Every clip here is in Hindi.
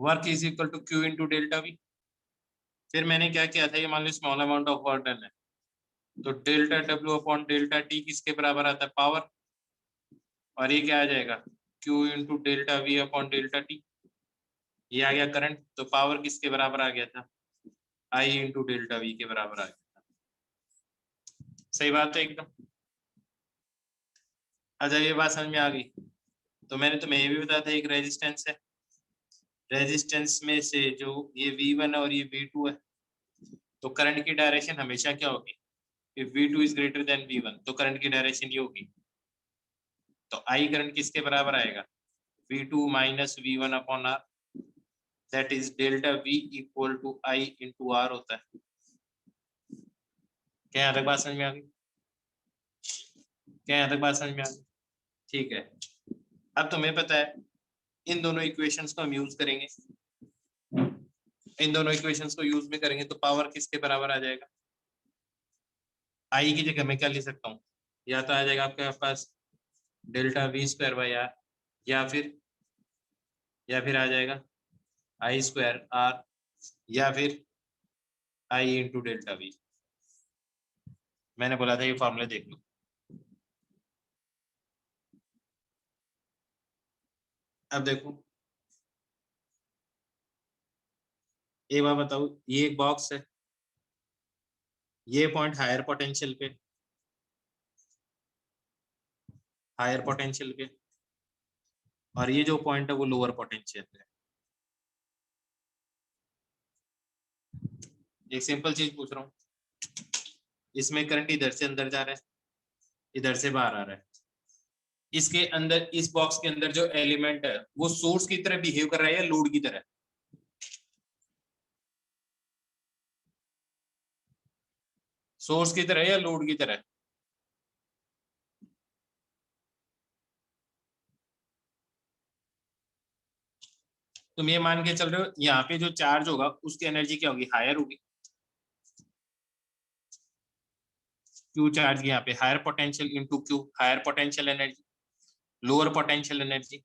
Work is equal to Q into delta V. फिर मैंने क्या किया था, ये मान लो small amount of work done है, तो delta W upon delta T किसके बराबर आता है, पावर, और ये क्या आ जाएगा, Q into delta we upon delta T. ये आ गया करंट, तो पावर किसके बराबर आ गया था, आई इंटू डेल्टा वी के बराबर आ गया था। सही बात है एकदम। अच्छा ये बात समझ में आ गई। तो मैंने तुम्हें ये भी बताया था एक रेजिस्टेंस है, रेजिस्टेंस में से जो ये V1 और ये V2 है, तो करंट की डायरेक्शन हमेशा क्या होगी, if V2 is greater than V1 तो करंट की डायरेक्शन ये होगी। तो I करंट किसके बराबर आएगा, V2 minus V1 upon R, that is delta V equal to I into R होता है। क्या यहाँ तक बात समझ में आ गई, क्या यहाँ तक बात समझ में आ गई, ठीक है। अब तुम्हें पता है इन दोनों इक्वेशंस को हम यूज करेंगे, इन दोनों इक्वेशंस को यूज भी करेंगे, तो पावर किसके बराबर आ जाएगा, आई की जगह मैं क्या ले सकता हूँ, या तो आ जाएगा आपके पास delta V square by R, या फिर आ जाएगा आई स्क्वायर आर, या फिर आई इंटू डेल्टा वी। मैंने बोला था ये फॉर्मूले देख लो। अब देखो एक बात बताओ, ये एक बॉक्स है, ये पॉइंट हायर पोटेंशियल पे, हायर पोटेंशियल पे, और ये जो पॉइंट है वो लोअर पोटेंशियल पे। एक सिंपल चीज पूछ रहा हूँ, इसमें करंट इधर से अंदर जा रहा है, इधर से बाहर आ रहा है, इसके अंदर इस बॉक्स के अंदर जो एलिमेंट है वो सोर्स की तरह बिहेव कर रहा है या लोड की तरह, सोर्स की तरह या लोड की तरह। तुम ये मान के चल रहे हो यहाँ पे जो चार्ज होगा उसकी एनर्जी क्या होगी, हायर होगी, क्यू चार्ज की यहाँ पे higher potential into q, higher potential energy, lower potential energy.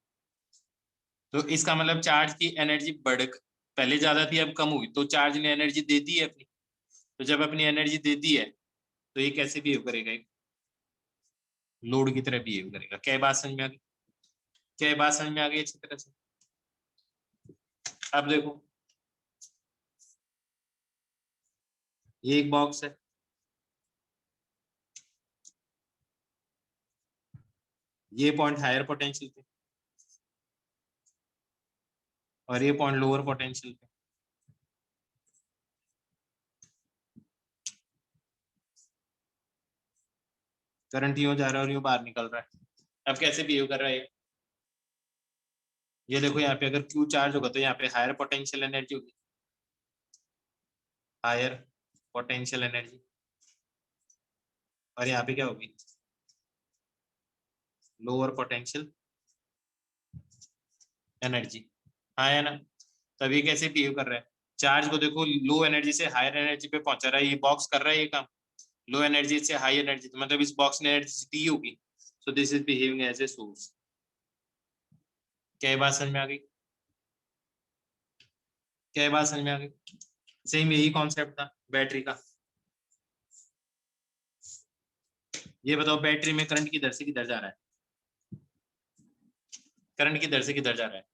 तो इसका मतलब चार्ज की एनर्जी बढ़, पहले ज्यादा थी अब कम हुई, तो चार्ज ने एनर्जी दे दी है अपनी, तो जब अपनी एनर्जी दे दी है तो ये कैसे बिहेव करेगा, लोड की तरह बिहेव करेगा। क्या बात समझ में आ गई, क्या बात समझ में आ गई अच्छी तरह से। अब देखो ये एक बॉक्स है, ये पॉइंट हायर पोटेंशियल पे और ये पॉइंट लोअर पोटेंशियल पे। करंट यूं जा रहा है और यूं बाहर निकल रहा है। अब कैसे बिहेव कर रहा है ये देखो, यहाँ पे अगर क्यू चार्ज होगा तो यहाँ पे हायर पोटेंशियल एनर्जी होगी, हायर पोटेंशियल एनर्जी, और यहाँ पे क्या होगी, लोअर पोटेंशियल एनर्जी। हाँ है ना। तब ये कैसे बिहेव कर रहा है, चार्ज को देखो लो एनर्जी से हायर एनर्जी पे पहुंचा रहा है, ये बॉक्स कर रहा है ये काम, लो एनर्जी से हाई एनर्जी, तो मतलब इस बॉक्स ने एनर्जी दी होगी, so this is behaving as a source. क्या ये बात समझ में आ गई, क्या ये बात समझ में आ गई। सेम यही कॉन्सेप्ट था बैटरी का। ये बताओ बैटरी में करंट किधर से किधर जा रहा है, करंट किधर से किधर जा रहा है,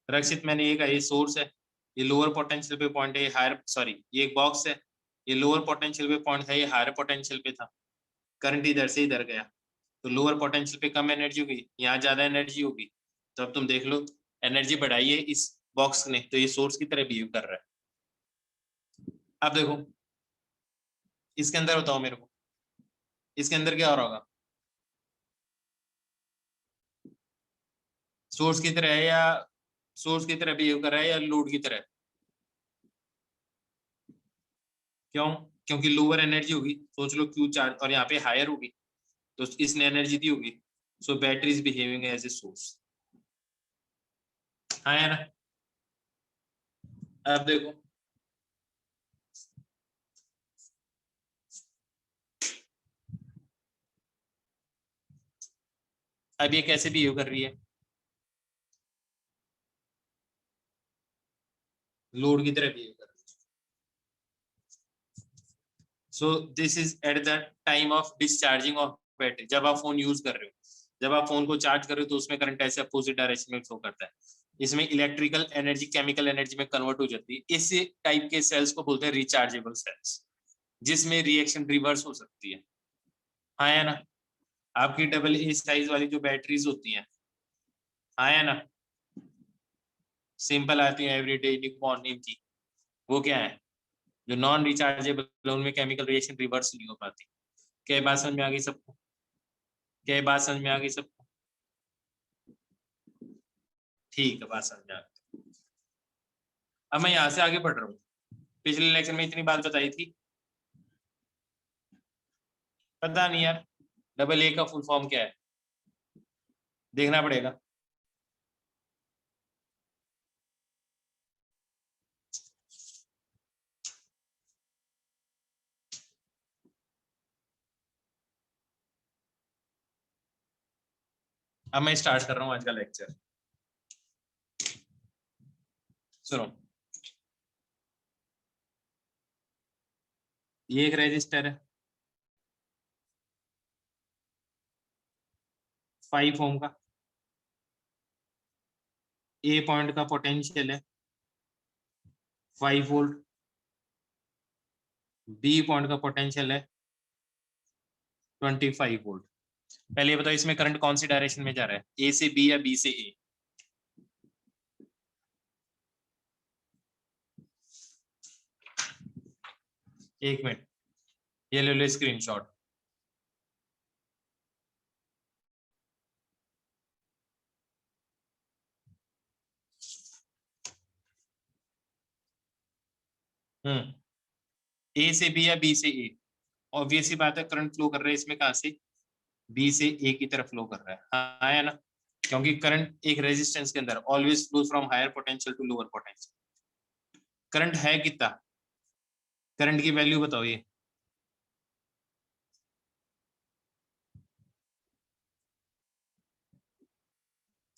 रक्षित मैंने ये कहा ये सोर्स है, ये लोअर पोटेंशियल पे पॉइंट है, ये हायर, सॉरी ये एक बॉक्स है, ये लोअर पोटेंशियल पे पॉइंट है, ये हायर पोटेंशियल पे था, करंट इधर से इधर गया, तो लोअर पोटेंशियल पे कम एनर्जी होगी, यहाँ ज्यादा एनर्जी होगी, तो अब तुम देख लो एनर्जी बढ़ाई है इस बॉक्स ने, तो ये सोर्स की तरह बिहेव कर रहा है। अब देखो इसके अंदर बताओ मेरे को, इसके अंदर क्या हो रहा होगा, सोर्स की तरह है या सोर्स की तरह बिहेव कर रहा है या लोड की तरह, क्यों, क्योंकि लोअर एनर्जी होगी, सोच लो क्यू चार्ज, और यहाँ पे हायर होगी, तो इसने एनर्जी दी होगी, so battery is behaving as a source. हाँ है ना। अब देखो अब ये कैसे बिहेव कर रही है, लोड की तरह बिहेव कर रही है। सो this is at the time of discharging of battery. जब आप फोन यूज कर रहे हो, जब आप फोन को चार्ज कर रहे हो तो उसमें करंट ऐसे अपोजिट डायरेक्शन में फ्लो करता है, इसमें इलेक्ट्रिकल एनर्जी केमिकल एनर्जी में कन्वर्ट हो जाती है। इस टाइप के सेल्स को बोलते हैं रिचार्जेबल सेल्स, जिसमें रिएक्शन रिवर्स हो सकती है। हाँ या ना? आपकी डबल ए साइज वाली जो बैटरीज होती हैं, हाँ या ना, सिंपल आती है एवरीडे निकॉन की, वो क्या है, जो नॉन रिचार्जेबल उनमें केमिकल रिएक्शन रिवर्स नहीं हो पाती। क्या बात समझ में आ गई सबको? क्या बात समझ में आ गई सबको? ठीक है, बात समझ में आ गई। अब मैं यहाँ से आगे बढ़ रहा हूँ। पिछले लेक्चर में इतनी बात बताई थी, पता नहीं यार डबल ए का फुल फॉर्म क्या है, देखना पड़ेगा। अब मैं स्टार्ट कर रहा हूँ आज का लेक्चर। सुनो, ये एक रजिस्टर है 5 ओम का, ए पॉइंट का पोटेंशियल है 5 वोल्ट, बी पॉइंट का पोटेंशियल है 25 वोल्ट। पहले ये बताओ इसमें करंट कौन सी डायरेक्शन में जा रहा है, ए से बी या बी से ए? एक मिनट, ये ले लो स्क्रीनशॉट। ए से बी या बी से ए? ऑब्वियस सी बात है, करंट फ्लो कर रहा है इसमें कहां से, बी से ए की तरफ फ्लो कर रहा है, हाँ या ना? क्योंकि करंट एक रेजिस्टेंस के अंदर always flow from higher potential to lower potential. Current है कितना, करंट की वैल्यू बताओ ये।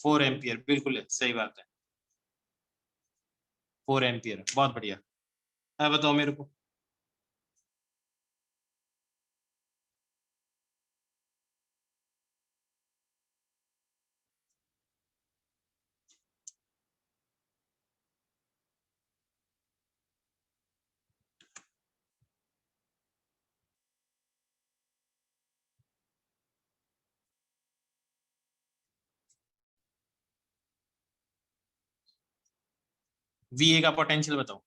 4 एम्पियर, बिल्कुल है, सही बात है, 4 एम्पियर, बहुत बढ़िया। अब बताओ मेरे को, वी ए का पोटेंशियल बताओ।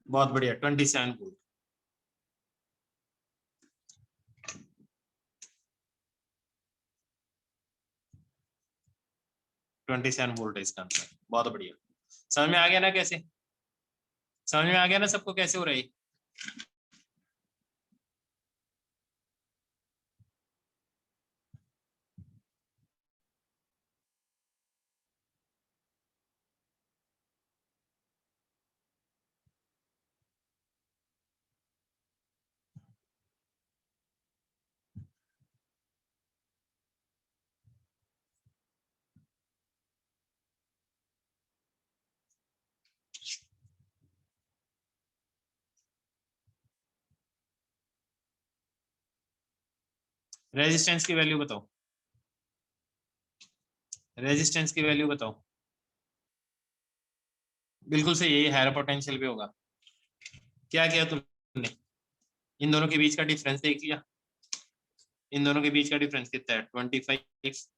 बहुत बढ़िया, 27 वोल्ट। 27 वोल्ट है इसका आंसर, बहुत बढ़िया। समझ में आ गया ना कैसे, समझ में आ गया ना सबको कैसे हो रही? रेजिस्टेंस की वैल्यू बताओ, रेजिस्टेंस की वैल्यू बताओ। बिल्कुल सही, यही हायर पोटेंशियल पे होगा। क्या किया तुमने, इन दोनों के बीच का डिफरेंस देख लिया, इन दोनों के बीच का डिफरेंस कितना है, 25।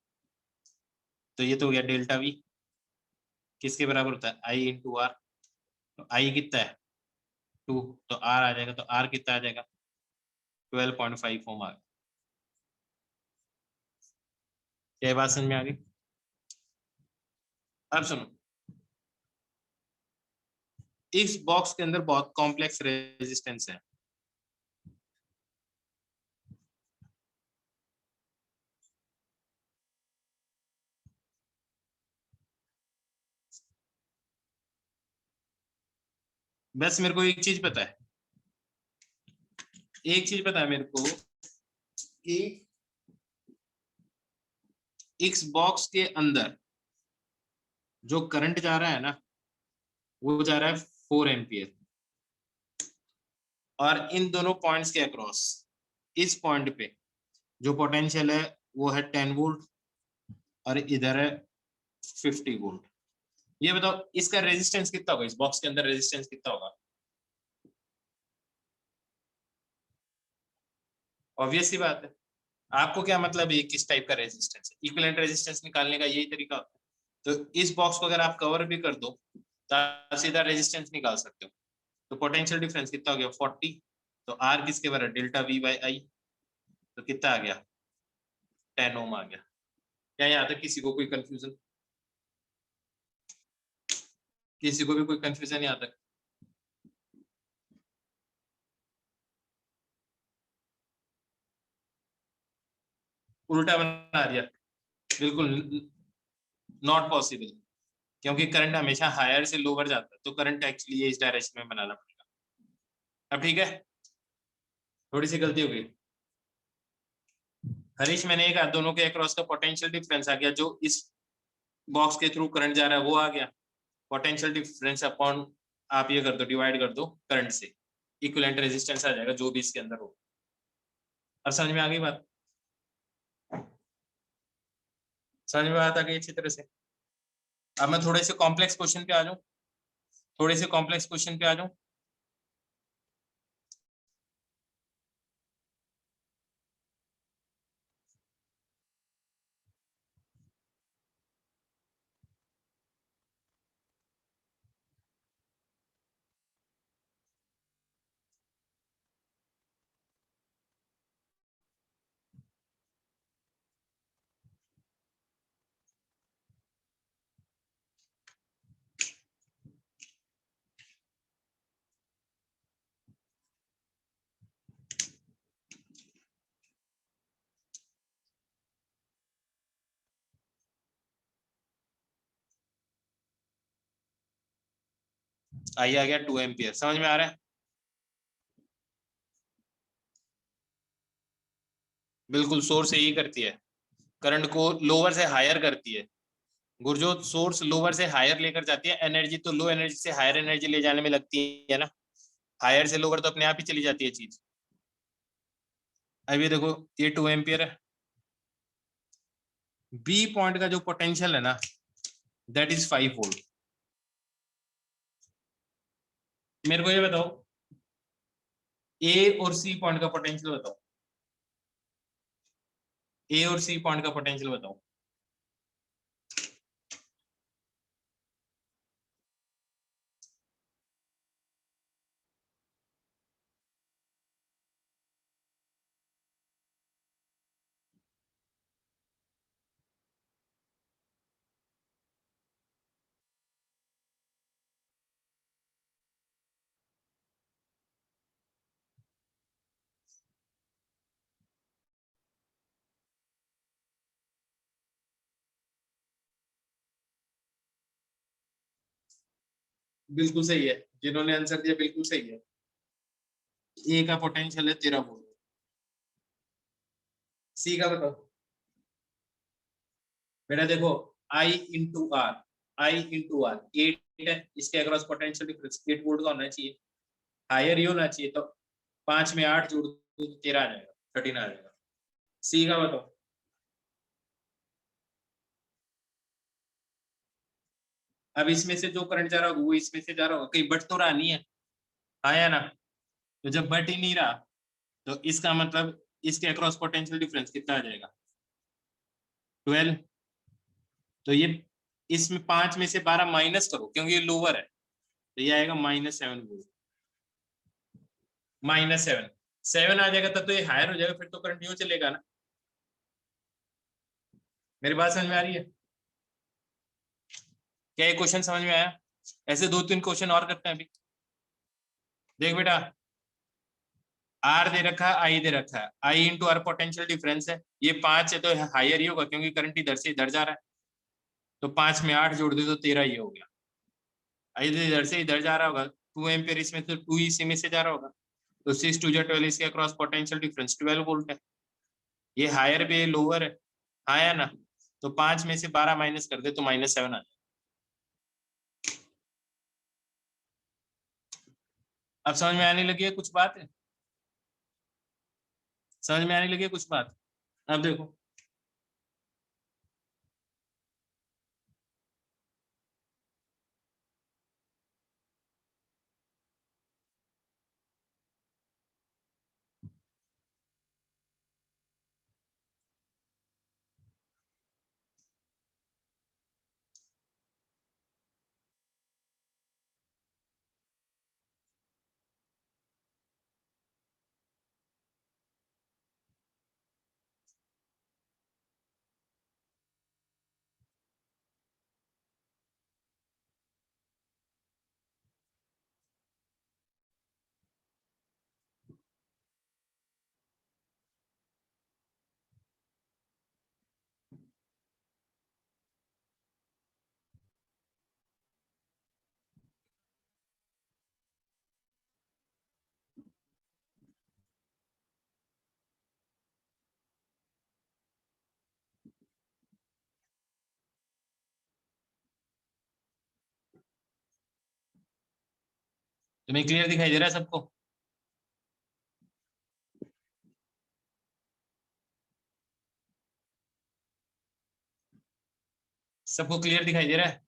तो ये तो हो गया डेल्टा वी, किसके बराबर होता है, आई इंटू आर। तो आई कितना है 2, तो आर आ जाएगा, तो आर कितना आ जाएगा 12.5 ओम आ गया। क्या बात समझ में आ गई? अब सुनो, इस बॉक्स के अंदर बहुत कॉम्प्लेक्स रेजिस्टेंस है। बस मेरे को एक चीज पता है, एक चीज पता है मेरे को कि इस बॉक्स के अंदर जो करंट जा रहा है ना वो जा रहा है 4 एम्पियर, और इन दोनों पॉइंट्स के अक्रॉस इस पॉइंट पे जो पोटेंशियल है वो है 10 वोल्ट और इधर है 50 वोल्ट। ये बताओ इसका रेजिस्टेंस कितना होगा, इस बॉक्स के अंदर रेजिस्टेंस कितना होगा? ऑब्वियस सी बात है। आपको क्या मतलब है किस टाइप का रेजिस्टेंस है? इक्विवेलेंट रेजिस्टेंस निकालने का यही तरीका होता है। तो इस बॉक्स को अगर आप कवर भी कर दो तो आप सीधा रेजिस्टेंस निकाल सकते हो। तो पोटेंशियल डिफरेंस कितना हो गया? 40। तो आर किसके बराबर? Delta we by I. तो कितना आ गया? 10 ओम आ गया। क्या यहाँ तक किसी को कोई कंफ्यूजन? किसी को भी कोई कंफ्यूजन यहाँ तक? उल्टा बना दिया? बिल्कुल नॉट पॉसिबल, क्योंकि करंट हमेशा हायर से लोअर जाता है, तो करंट एक्चुअली ये इस डायरेक्शन में बनाना पड़ेगा। अब ठीक है, थोड़ी सी गलती हो गई। हरीश मैंने कहा दोनों के अक्रॉस का पोटेंशियल डिफरेंस आ गया, जो इस बॉक्स के थ्रू करंट जा रहा है वो आ गया। पोटेंशियल डिफरेंस अपॉन आप ये कर दो, डिवाइड कर दो करंट से, इक्विवेलेंट रेजिस्टेंस आ जाएगा जो भी इसके अंदर हो। अब समझ में आ गई बात? समझ में बात आ गई अच्छी तरह से? अब मैं थोड़े से कॉम्प्लेक्स क्वेश्चन पे आ जाऊं, थोड़े से कॉम्प्लेक्स क्वेश्चन पे आ जाऊं। आई आ गया 2 एम्पियर। समझ में आ रहा है? बिल्कुल सोर्स यही करती है, करंट को लोअर से हायर करती है। गुरजोत सोर्स लोअर से हायर लेकर जाती है एनर्जी, तो लो एनर्जी से हायर एनर्जी ले जाने में लगती है ना। हायर से लोअर तो अपने आप ही चली जाती है चीज। अभी देखो ये 2 एम्पियर है, बी पॉइंट का जो पोटेंशियल है ना दैट इज 5 वोल्ट। मेरे को ये बताओ ए और सी पॉइंट का पोटेंशियल बताओ, ए और सी पॉइंट का पोटेंशियल बताओ। बिल्कुल सही है, जिन्होंने आंसर दिया बिल्कुल सही है। ए का पोटेंशियल है 13 वोल्ट। सी का बताओ बेटा। देखो I into R, I into R 8 है, इसके अक्रॉस पोटेंशियल डिफरेंस 8 वोल्ट का होना चाहिए, हायर ही होना चाहिए। तो 5 में 8 जोड़ दो तो 13 आ जाएगा, 13 आ जाएगा। सी का बताओ। अब इसमें से जो करंट जा रहा होगा वो इसमें से जा रहा होगा, कहीं बट तो रहा नहीं है, आया ना? तो जब बट ही नहीं रहा तो इसका मतलब इसके अक्रॉस पोटेंशियल डिफरेंस कितना आ जाएगा? 12। तो ये इसमें 5 में से 12 माइनस करो क्योंकि ये लोअर है, तो ये आएगा -7 वोल्ट। -7, 7 आ जाएगा तब तो ये हायर हो जाएगा, फिर तो करंट यूं चलेगा ना। मेरी बात समझ में आ रही है? क्या ये क्वेश्चन समझ में आया? ऐसे 2-3 क्वेश्चन और करते हैं अभी। देख बेटा, आर दे रखा है, आई दे रखा है, आई इंटू आर पोटेंशियल डिफरेंस है, ये 5 है तो हायर ही होगा क्योंकि करंट इधर से इधर जा रहा है। तो 5 में 8 जोड़ दे तो 13 ही हो गया। आई तो इधर से इधर जा रहा होगा, 2 एम्पियर इसमें, तो 2 इसी में से जा रहा होगा। तो 6 2 12, इसके अक्रॉस पोटेंशियल डिफरेंस 12 वोल्ट है। ये हायर पे लोअर है, हाँ या ना? तो 5 में से 12 माइनस कर दे तो -7 आ जाए। अब समझ में आने लगी है कुछ बात है? समझ में आने लगी है कुछ बात? अब देखो, तुम्हें क्लियर दिखाई दे रहा है सबको? सबको क्लियर दिखाई दे रहा है?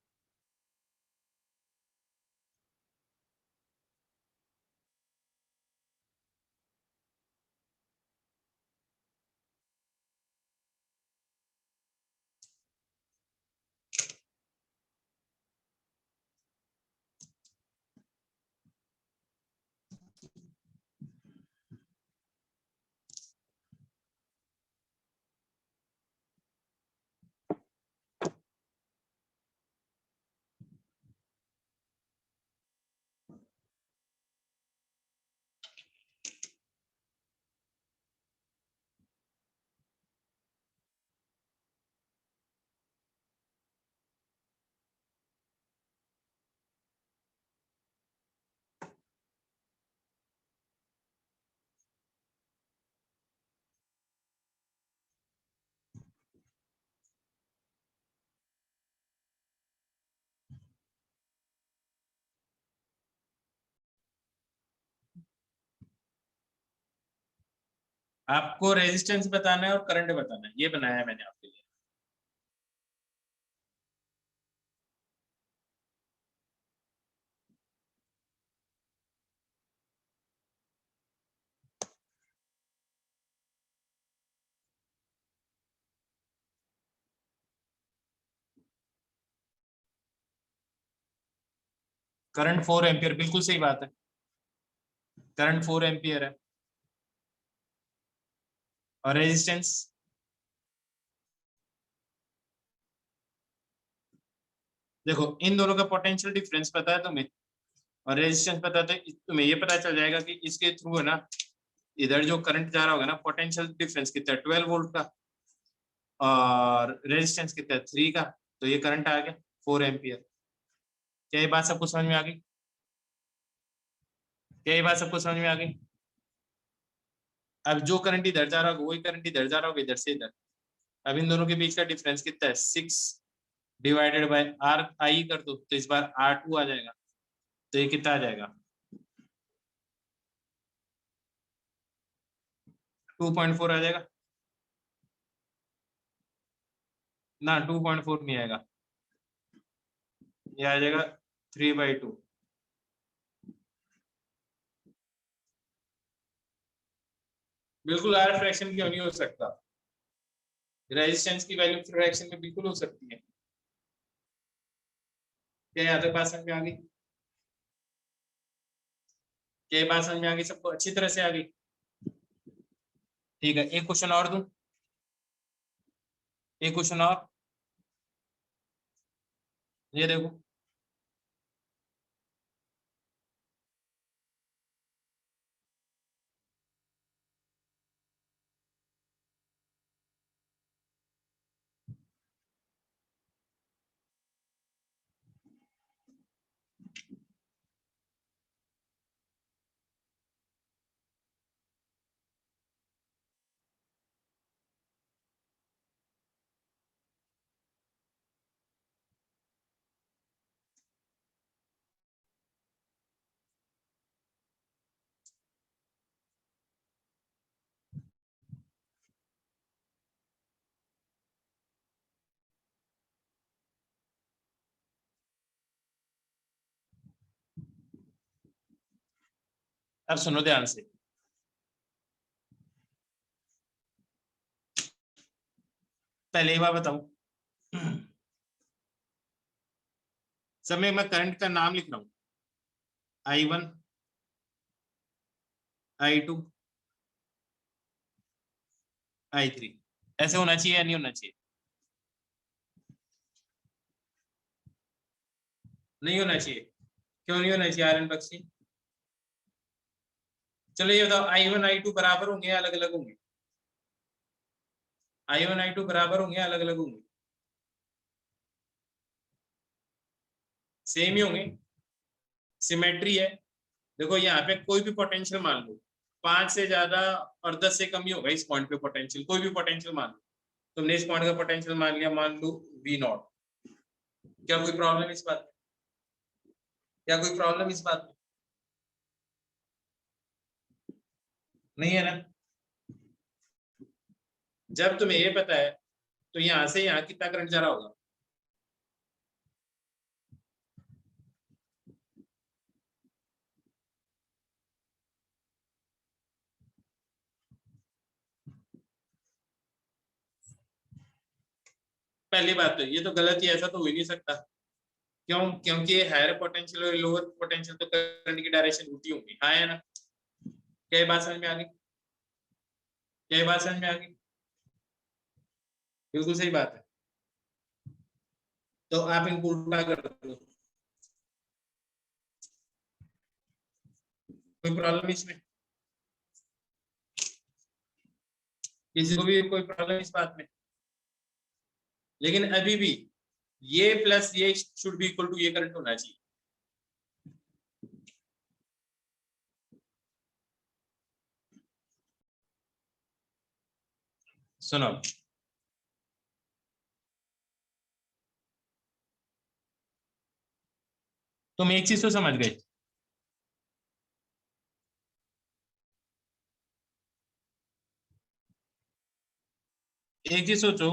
आपको रेजिस्टेंस बताना है और करंट बताना है, ये बनाया है मैंने आपके लिए। करंट 4 एम्पियर, बिल्कुल सही बात है, करंट 4 एम्पियर है। और रेजिस्टेंस, देखो इन दोनों का पोटेंशियल डिफरेंस पता है तुम्हें और रेजिस्टेंस पता है, तो तुम्हें ये पता चल जाएगा कि इसके थ्रू है ना, इधर जो करंट जा रहा होगा ना, पोटेंशियल डिफरेंस कितना है, 12 वोल्ट का, और रेजिस्टेंस कितना है, 3 का। तो ये करंट आ गया 4 एम्पियर। क्या ये बात सबको समझ में आ गई? क्या ये बात सबको समझ में आ गई? अब जो करंट इधर जा रहा होगा वही करंट इधर जा रहा होगा, इधर से इधर। अब इन दोनों के बीच का डिफरेंस कितना है, 6 डिवाइडेड बाय आर आई कर दो, तो इस बार R2 आ जाएगा। तो ये कितना आ जाएगा, 2.4 आ जाएगा ना, 2.4 नहीं आएगा, ये आ जाएगा 3/2। बिल्कुल आर फ्रैक्शन क्यों नहीं हो सकता, रेजिस्टेंस की वैल्यू फ्रैक्शन में बिल्कुल हो सकती है। क्या यहाँ तक बात समझ में आ गई? क्या ये बात समझ में आ गई सबको, अच्छी तरह से आ गई? ठीक है, एक क्वेश्चन और दूं, एक क्वेश्चन और, ये देखो। अब सुनो ध्यान से, पहले एक बार बताऊं, सब में मैं करंट का नाम लिख रहा हूं, I1, I2, I3, ऐसे होना चाहिए या नहीं होना चाहिए? नहीं होना चाहिए। क्यों नहीं होना चाहिए आर्यन बख्शी? चलो ये बताओ, I1 I2 बराबर होंगे या अलग अलग होंगे? I1 I2 बराबर होंगे या अलग अलग होंगे? सेम ही होंगे, सिमेट्री है। देखो यहाँ पे कोई भी पोटेंशियल मान लो, 5 से ज्यादा और 10 से कम ही होगा इस पॉइंट पे पोटेंशियल, कोई भी पोटेंशियल मान लो। तुमने इस पॉइंट का पोटेंशियल मान लिया, मान लो V0, क्या कोई प्रॉब्लम इस बात में? क्या कोई प्रॉब्लम इस बात में? नहीं है ना? जब तुम्हें ये पता है तो यहाँ से यहाँ कितना करंट जा रहा होगा? पहली बात तो ये तो गलत ही, ऐसा तो हो ही नहीं सकता। क्यों? क्योंकि हायर पोटेंशियल और लोअर पोटेंशियल तो करंट की डायरेक्शन उल्टी होगी। हाँ है ना? क्या ये बात समझ में आ गई? क्या ये बात समझ में आ गई? बिल्कुल सही बात है। तो आप इनको उल्टा कर दो, कोई प्रॉब्लम इसमें? किसी को भी कोई प्रॉब्लम इस बात में? लेकिन अभी भी ये प्लस ये शुड बी इक्वल टू ये करंट होना चाहिए। सुनो, तुम एक चीज तो समझ गए, एक चीज सोचो,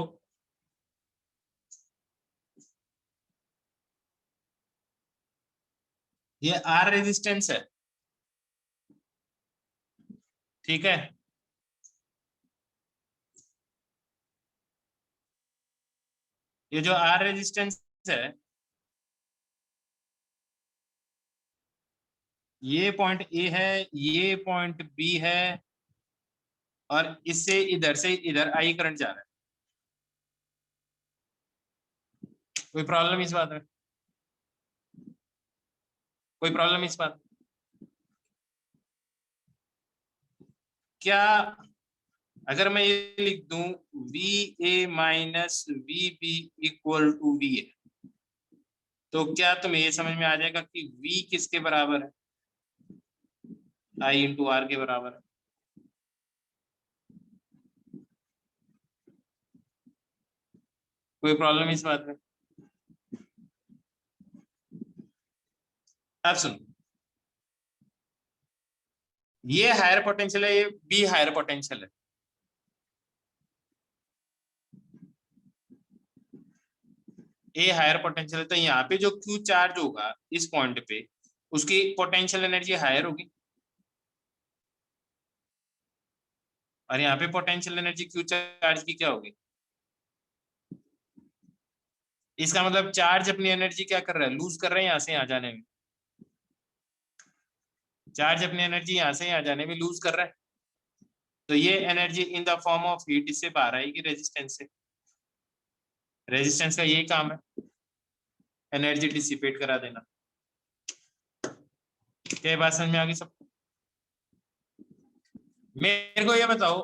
ये R रेजिस्टेंस है, ठीक है? ये जो R रेजिस्टेंस है, ये पॉइंट A है, ये पॉइंट B है, और इससे इधर से इधर I करंट जा रहा है। कोई प्रॉब्लम इस बात में? कोई प्रॉब्लम इस बात? क्या अगर मैं ये लिख दूं VA minus VB equal to VA, तो क्या तुम्हें ये समझ में आ जाएगा कि V किसके बराबर है? I इंटू R के बराबर है। कोई प्रॉब्लम इस बात में? अब सुनो, ये हायर पोटेंशियल है, ये बी हायर पोटेंशियल है। ए हायर पोटेंशियल है, तो यहाँ पे जो क्यू चार्ज होगा इस पॉइंट पे, उसकी पोटेंशियल एनर्जी हायर होगी, और यहाँ पे पोटेंशियल एनर्जी क्यू चार्ज की क्या होगी? इसका मतलब चार्ज अपनी एनर्जी क्या कर रहा है? लूज कर रहा है यहाँ से यहाँ जाने में। चार्ज अपनी एनर्जी यहाँ से यहाँ जाने में लूज कर रहा है, तो ये energy in the form of heat इससे बाहर आएगी रेजिस्टेंस से। रेजिस्टेंस का यही काम है, एनर्जी डिसिपेट करा देना। क्या बात समझ में आ गई सबको? मेरे को ये बताओ,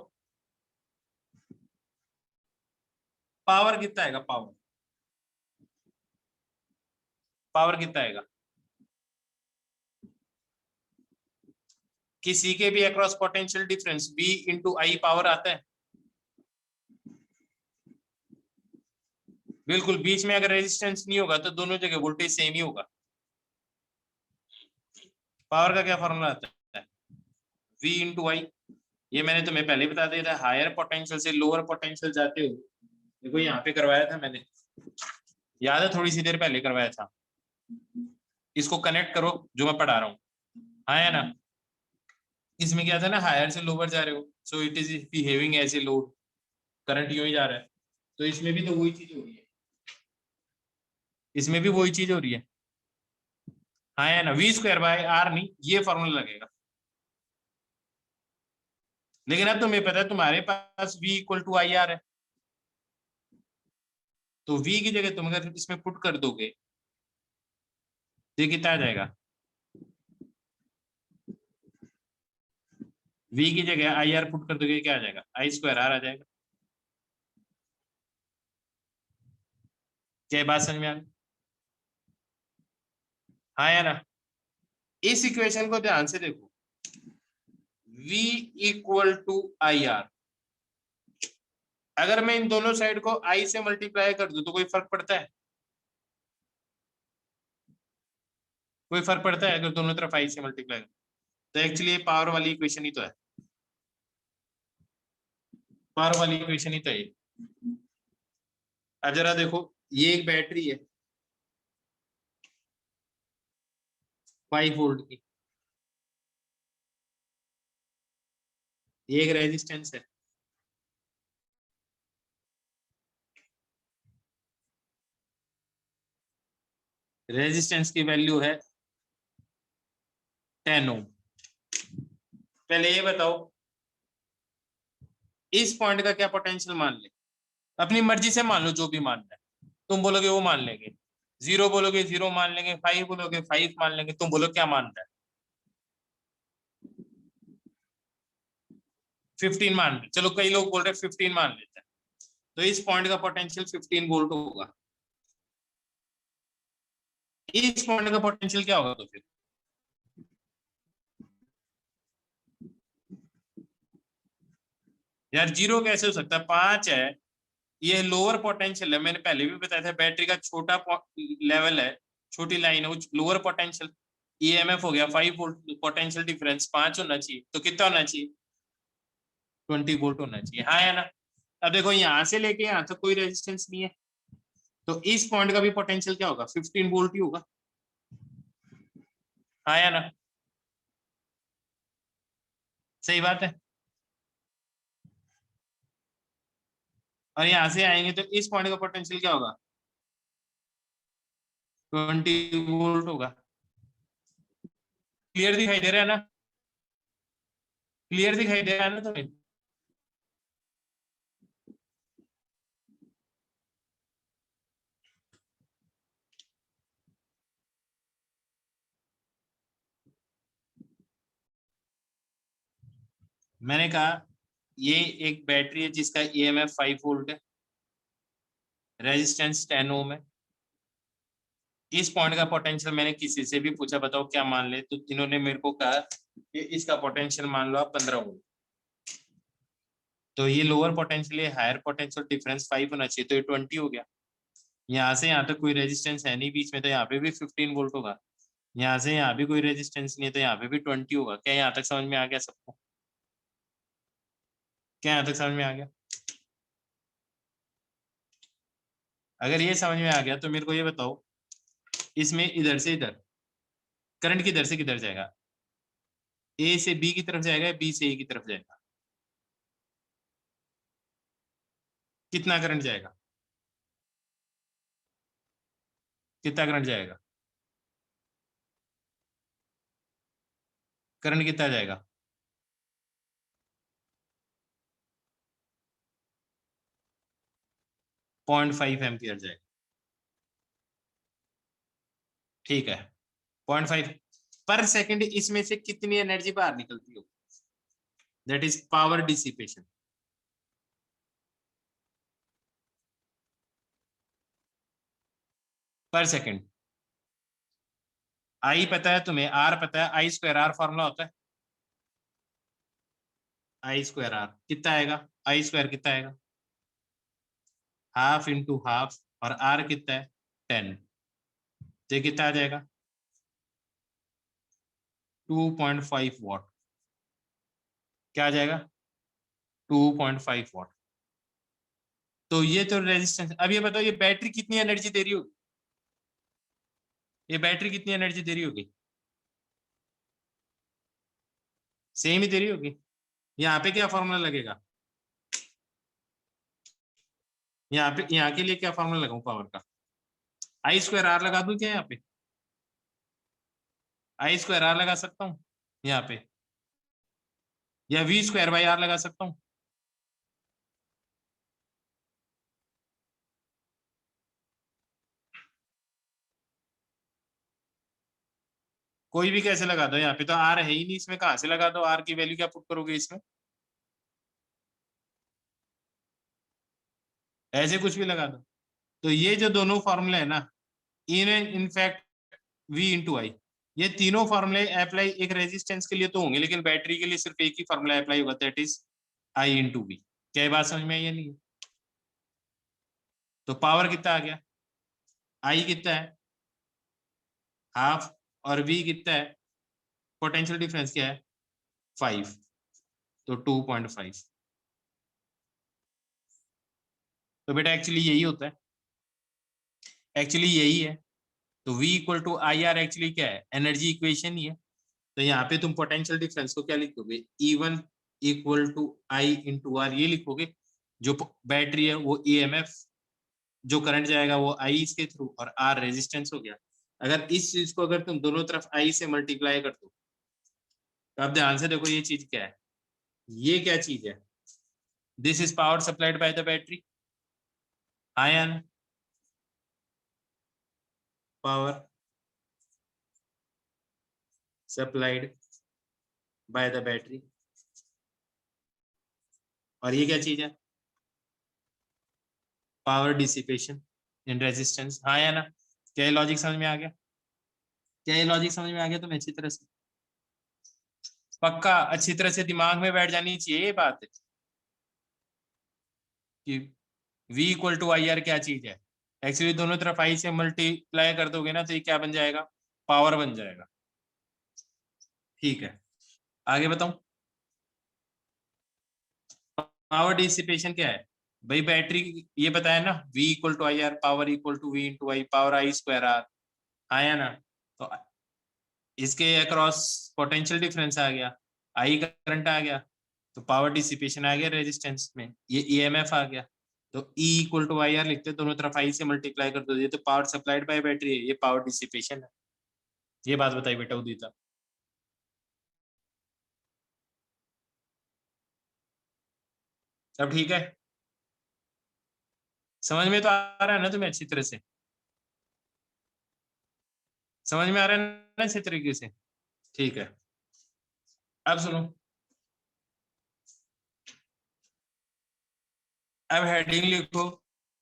पावर कितना आएगा? पावर पावर कितना आएगा? किसी के भी across potential difference B into I power आता है। बिल्कुल, बीच में अगर रेजिस्टेंस नहीं होगा तो दोनों जगह वोल्टेज सेम ही होगा। पावर का क्या फॉर्मूला आता है? V इंटू आई। ये मैंने तुम्हें पहले बता दिया था, हायर पोटेंशियल से लोअर पोटेंशियल जाते हो। देखो यहाँ पे करवाया था मैंने, याद है? थोड़ी सी देर पहले करवाया था। इसको कनेक्ट करो जो मैं पढ़ा रहा हूँ, हाँ या ना? इसमें क्या था ना, हायर से लोअर जा रहे हो, so it is behaving as a load, current यूं ही जा रहा है। तो इसमें भी तो वही चीज हो रही है, इसमें भी वही चीज हो रही है। हाँ है ना, वी स्क्वायर बाय आर, नहीं ये फॉर्मूला लगेगा। लेकिन अब तुम्हें पता है तुम्हारे पास v equal to I R है, तो v की जगह तुम अगर इसमें पुट कर दोगे तो ये कितना आ जाएगा, v की जगह आई आर पुट कर दोगे क्या आ जाएगा, आई स्क्वायर आर आ जाएगा। क्या बात समझ में आ गई? हाँ या ना। इस इक्वेशन को ध्यान से देखो, v equal to I R, अगर मैं इन दोनों साइड को i से मल्टीप्लाई कर दूं तो कोई फर्क पड़ता है? कोई फर्क पड़ता है अगर दोनों तरफ i से मल्टीप्लाई कर? तो एक्चुअली ये पावर वाली इक्वेशन ही तो है, पावर वाली इक्वेशन ही तो है। अब जरा देखो, ये एक बैटरी है 5 वोल्ट की, ये एक रेजिस्टेंस है, रेजिस्टेंस की वैल्यू है 10 ओम। पहले ये बताओ इस पॉइंट का क्या पोटेंशियल मान ले, अपनी मर्जी से मान लो, जो भी मानना है, तुम बोलोगे वो मान लेंगे, 0 बोलोगे 0 मान लेंगे, 5 बोलोगे 5 मान लेंगे, तुम बोलो क्या मानना है, 15 मान ले, चलो कई लोग बोल रहे 15 मान लेते हैं, तो इस पॉइंट का पोटेंशियल 15 वोल्ट होगा। इस पॉइंट का पोटेंशियल क्या होगा तो फिर, यार 0 कैसे हो सकता है, 5 है, ये लोअर पोटेंशियल है, मैंने पहले भी बताया था, बैटरी का छोटा लेवल है, छोटी लाइन है, वो लोअर पोटेंशियल, ईएमएफ हो गया 5 वोल्ट, पोटेंशियल डिफरेंस 5 होना चाहिए, तो कितना होना चाहिए, 20 वोल्ट होना चाहिए। हाँ या ना। अब देखो यहां से लेके यहां तक कोई रेजिस्टेंस नहीं है, तो इस पॉइंट का भी पोटेंशियल क्या होगा, 15 वोल्ट ही होगा। हाँ या ना, सही बात है। और यहां से आएंगे तो इस पॉइंट का पोटेंशियल क्या होगा, 20 वोल्ट होगा। क्लियर दिखाई दे रहा है ना, क्लियर दिखाई दे रहा है ना तुम्हें? मैंने कहा ये एक बैटरी है जिसका ईएमएफ 5 वोल्ट है, रेजिस्टेंस 10 ओम है, इस पॉइंट का पोटेंशियल मैंने किसी से भी पूछा बताओ क्या मान ले, तो इन्होंने मेरे को कहा कि इसका पोटेंशियल मान लो आप 15 वोल्ट, तो ये लोअर पोटेंशियल है, हायर पोटेंशियल डिफरेंस 5 होना चाहिए, तो ये 20 हो गया। यहाँ से यहाँ तक कोई रेजिस्टेंस है नहीं बीच में, तो यहाँ पे भी 15 वोल्ट होगा, यहाँ से यहाँ भी कोई रेजिस्टेंस नहीं है, तो यहाँ पे भी 20 होगा। क्या यहाँ तक समझ में आ गया सबको, क्या यहाँ तक समझ में आ गया? अगर ये समझ में आ गया तो मेरे को ये बताओ, इसमें इधर से इधर करंट किधर से किधर जाएगा, ए से बी की तरफ जाएगा, बी से ए की तरफ जाएगा, कितना करंट जाएगा, कितना करंट जाएगा, करंट कितना जाएगा, 0.5 एम्पियर जाएगा। ठीक है, 0.5 पर सेकंड, इसमें से कितनी एनर्जी बाहर निकलती हो, दैट इज पावर डिसिपेशन, पर सेकंड। आई पता है तुम्हें, आर पता है, आई स्क्वायर आर फॉर्मूला होता है, आई स्क्वायर आर कितना आएगा, आई स्क्वायर कितना आएगा, हाफ इंटू हाफ, और आर कितना है 10, तो कितना आ जाएगा 2.5 वॉट, क्या आ जाएगा 2.5 वॉट। तो ये तो रेजिस्टेंस। अब ये बताओ ये बैटरी कितनी एनर्जी दे रही होगी, ये बैटरी कितनी एनर्जी दे रही होगी, सेम ही तेरी होगी। यहाँ पे क्या फॉर्मूला लगेगा, यहाँ पे, यहाँ के लिए क्या फॉर्मूला लगाऊं पावर का, आई स्क्वायर आर लगा दूं क्या यहाँ पे, आई स्क्वायर आर लगा सकता हूँ यहाँ पे, या वी स्क्वायर बाई आर लगा सकता हूँ। कोई भी कैसे लगा दो, यहाँ पे तो आर है ही नहीं, इसमें कहाँ से लगा दो, आर की वैल्यू क्या पुट करोगे इसमें, ऐसे कुछ भी लगा दो। तो ये जो दोनों फॉर्मूले है ना, इनफैक्ट वी इंटू आई, ये तीनों फॉर्मूले अप्लाई एक रेजिस्टेंस के लिए तो होंगे, लेकिन बैटरी के लिए सिर्फ एक ही फॉर्मूला अप्लाई होगा, that is I into V. क्या ये बात समझ में आई या नहीं? तो पावर कितना आ गया, आई कितना है हाफ, और वी कितना है, पोटेंशियल डिफरेंस क्या है 5, तो 2.5। तो बेटा एक्चुअली यही होता है, एक्चुअली यही है। तो V equal to I R actually क्या है, एनर्जी इक्वेशन ही है। तो यहाँ पे तुम पोटेंशियल डिफरेंस को क्या लिखोगे, E1 equal to I into R, ये लिखोगे। जो बैटरी है वो EMF, जो करंट जाएगा वो आई इसके थ्रू, और आर रेजिस्टेंस हो गया। अगर इस चीज को अगर तुम दोनों तरफ आई से मल्टीप्लाई कर दो, तो आप ध्यान से देखो ये चीज क्या है, ये क्या चीज है, this is power supplied by the battery, ion power supplied by the battery, और ये क्या चीज है, पावर डिसिपेशन इन रेजिस्टेंस। हाँ या ना, क्या ये लॉजिक समझ में आ गया, क्या ये लॉजिक समझ में आ गया तुम्हें अच्छी तरह से, पक्का अच्छी तरह से दिमाग में बैठ जानी चाहिए ये बात है कि V equal to I R क्या चीज है। एक्चुअली दोनों तरफ आई से मल्टीप्लाई कर दोगे ना, तो ये क्या बन जाएगा, पावर बन जाएगा। ठीक है, आगे बताऊं, पावर डिसिपेशन क्या है भाई, बैटरी, ये बताया ना, V equal to I R, power equal to V into I, power I square R, आया ना। तो इसके अक्रॉस पोटेंशियल डिफरेंस आ गया, आई करंट आ गया, तो पावर डिसिपेशन आ गया रेजिस्टेंस में, ये ईएमएफ आ गया। तो E equal to I R लिखते हैं, दोनों तरफ आई से मल्टीप्लाई कर दो, ये तो पावर सप्लाइड बाय बैटरी है, ये पावर डिसिपेशन है। ये बात बताई बेटा उदिता। सब ठीक है, समझ में तो आ रहा है ना तुम्हें अच्छी तरह से, समझ में आ रहा है ना अच्छी तरीके से? ठीक है, अब सुनो, अब हेडिंग लिखो,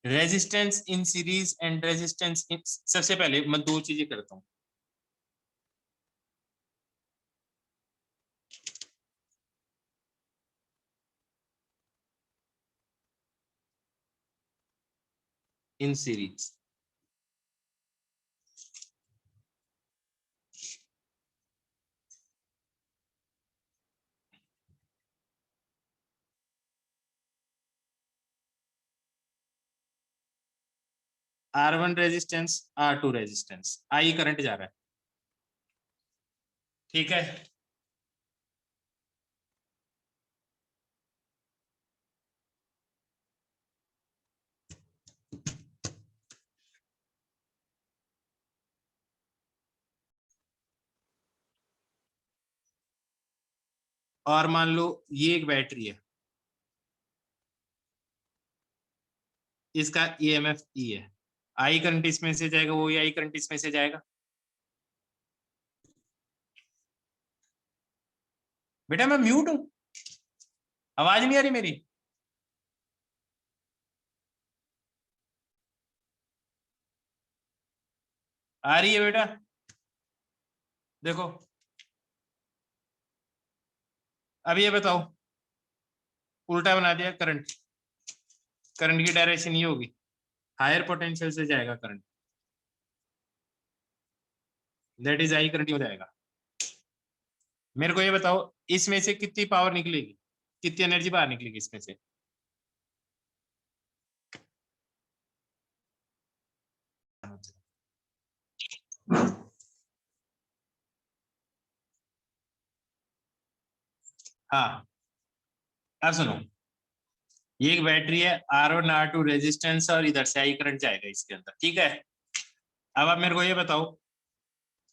resistance in series and resistance in, सबसे पहले मैं दो चीजें करता हूँ। In series, R1 resistance, R2 resistance, I current जा रहा है, ठीक है। और मान लो ये एक बैटरी है, इसका ईएमएफ ई है, आई करंट इसमें से जाएगा, वो आई करंट इसमें से जाएगा। बेटा मैं म्यूट हूं, आवाज नहीं आ रही मेरी? आ रही है बेटा, देखो। अब ये बताओ, उल्टा बना दिया करंट, करंट की डायरेक्शन ये होगी, हायर पोटेंशियल से जाएगा current, that is I current हो जाएगा। मेरे को ये बताओ, इसमें से कितनी पावर निकलेगी, कितनी एनर्जी बाहर निकलेगी इसमें से? हाँ अब सुनो, ये एक बैटरी है, R1 R2 रेजिस्टेंस और इधर से आई करंट जाएगा इसके अंदर, ठीक है। अब आप मेरे को ये बताओ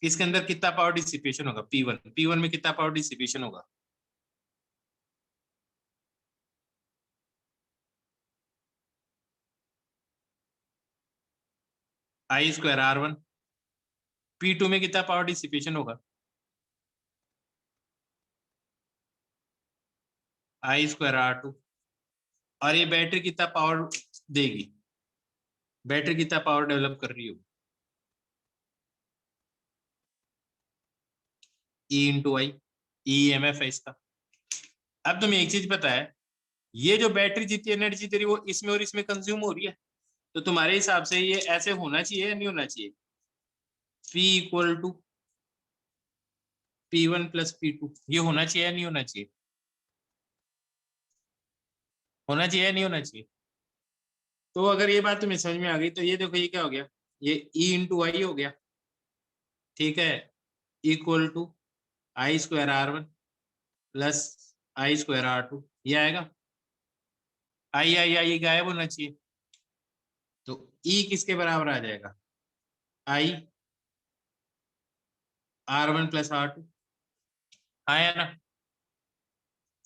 इसके अंदर कितना पावर डिसिपेशन होगा, P1 में कितना पावर डिसिपेशन होगा? I²R1। P2 में कितना पावर डिसिपेशन होगा? I²R2। और ये बैटरी कितना पावर देगी, बैटरी कितना पावर डेवलप कर रही हो? E/I, EMF है इसका। अब तुम्हें एक चीज पता है, ये जो बैटरी जितनी एनर्जी दे रही है वो इसमें और इसमें कंज्यूम हो रही है, तो तुम्हारे हिसाब से ये ऐसे होना चाहिए या नहीं होना चाहिए? P = P1 + P2, ये होना चाहिए या नहीं होना चाहिए? होना चाहिए या नहीं होना चाहिए? तो अगर ये बात तुम्हें समझ में आ गई तो ये देखो ये क्या हो गया, ये E/I हो गया, ठीक है, = I²R1 + I²R2, ये आएगा। आई गायब होना चाहिए, तो E किसके बराबर आ जाएगा? I R1 + R2। हाँ या ना?